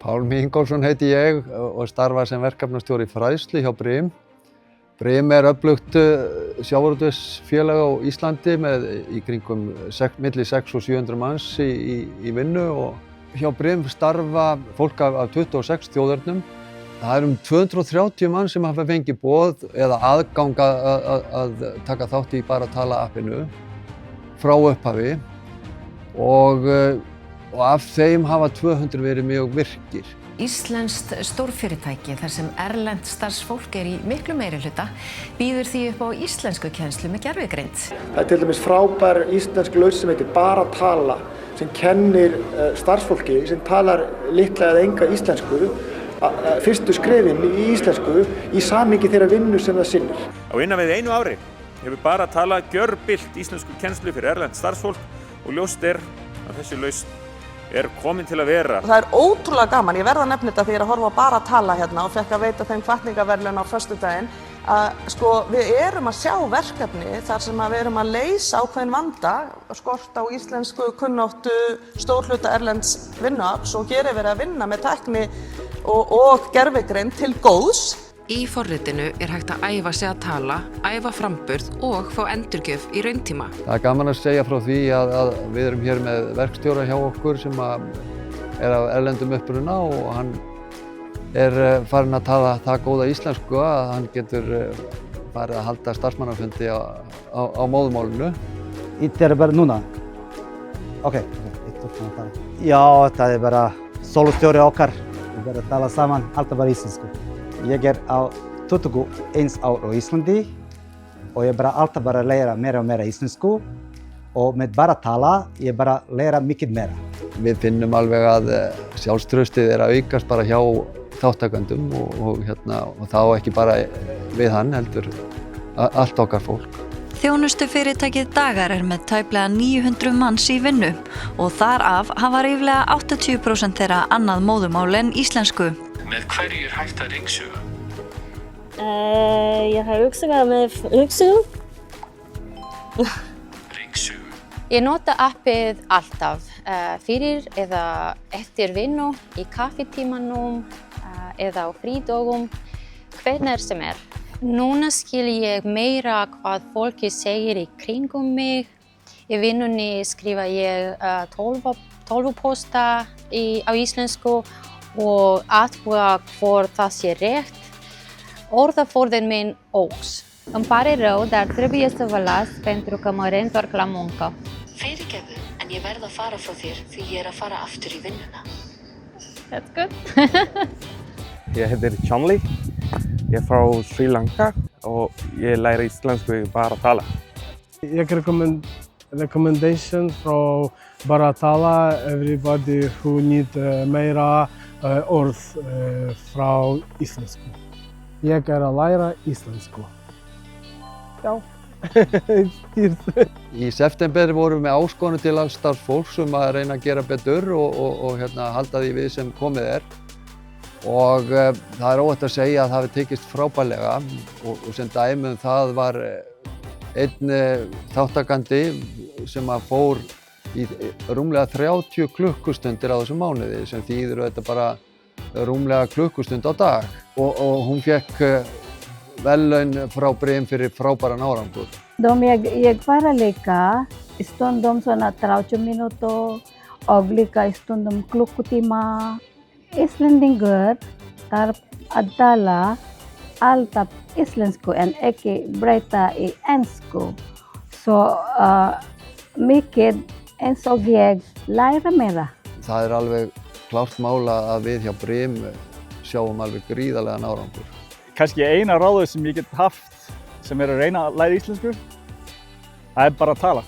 Pálmi Ingólfsson heiti ég og starfa sem verkefnastjóri fræðslu hjá Brim. Brim öflugt sjávarútvegsfélag á Íslandi með í kringum milli 600 og 700 manns í vinnu og hjá Brim starfa fólk af 26 þjóðernum. Það 230 mann sem hafa fengið boð eða aðgang að taka þátt í Bara tala appinu frá upphafi og af þeim hafa 200 verið mjög virkir. Íslenskt stórfyrirtæki þar sem erlent starfsfólk í miklu meirihluta býður því upp á íslenskukennslu með gervigreind. Það til dæmis frábær íslensk lausn sem heitir Bara tala sem kennir starfsfólki sem talar litla eða enga íslensku fyrstu skrefin í íslensku í samhengi þeirra vinnu sem það sinnir. Á innan við 1 ári hefur Bara tala gjörbylt íslenskukennslu fyrir erlent starfsfólk og ljóst að þessi lausn komin til að vera. Það ótrúlega gaman, ég verð að nefna þetta þegar ég að horfa á Bara tala hérna og fekk að veita þeim hvatningarverðlaun á föstudaginn að við erum að sjá verkefni þar sem við erum að leysa ákveðin vanda, skort á íslensku kunnáttu stór hluta erlends vinnuafls og hér verið að vinna með tækni og gervigreind til góðs. Í forritinu hægt að æfa sig að tala, æfa framburð og fá endurgjöf í rauntíma. Það gaman að segja frá því að við erum hér með verkstjóra hjá okkur sem af erlendum uppruna og hann farinn að tala það góða íslensku að hann getur farið að halda starfsmannafundi á móðurmálinu. Þetta bara núna? Ok. Já, það bara sólustjóri okkar. Við bara tala saman, alltaf bara íslensku. Ég á 21 ár á Íslandi og ég alltaf bara læra meira og meira íslensku og með Bara tala ég læra mikið meira. Við finnum alveg að sjálfstraustið að aukast bara hjá þáttakendum og þá ekki bara við hann heldur allt okkar fólk. Þjónustufyrirtækið Dagar með tæplega 900 manns í vinnu og þar af hafa ríflega 80% þeirra annað móðurmál en íslensku. Með hverju hægt að ringsuga? Ég hugsuga með hugsugu. Ringsugu. Ég nota appið alltaf fyrir eða eftir vinnu, í kaffitímanum eða á frídögum, hvenær sem Núna skil ég meira hvað fólki segir í kringum mig. Í vinnunni skrifa ég 12 pósta á íslensku og athuga hvort það sé rétt. Orðaforðinn minn óx. Îmi pare rău, dar trebuie să vă las pentru că mă reîntorc la muncă. Fyrirgefðu, en ég verð að fara frá þér því ég að fara aftur í vinnuna. That's good. Ég heitir Chanli, ég frá Sri Lanka og ég læri íslensku Bara tala. Ég recommendation frá Bara tala, everybody who need meira orð frá íslensku. Ég að læra íslensku. Já. Í september vorum við með áskorun til starfsfólks að reyna að gera betur og halda því við sem komið og það óhætt að segja að það hafi tekist frábærlega og sem dæmi það var einn þáttakandi sem fór í rúmlega 30 klukkustundir á þessum mánuði sem þýðir þetta bara rúmlega klukkustund á dag og hún fékk verðlaun frá Brim fyrir frábæran árangur. Ég var að leika stundum svona 30 mínútur og líka stundum klukkutíma. Íslendingur þarf að tala alltaf íslensku en ekki breyta í ensku. Svo mikið eins og ég læra meira. Það alveg klárt mál að við hjá Brim sjáum alveg gríðarlegan árangur. Kannski eina ráðið sem ég get haft sem að reyna að læra íslensku, það bara að tala.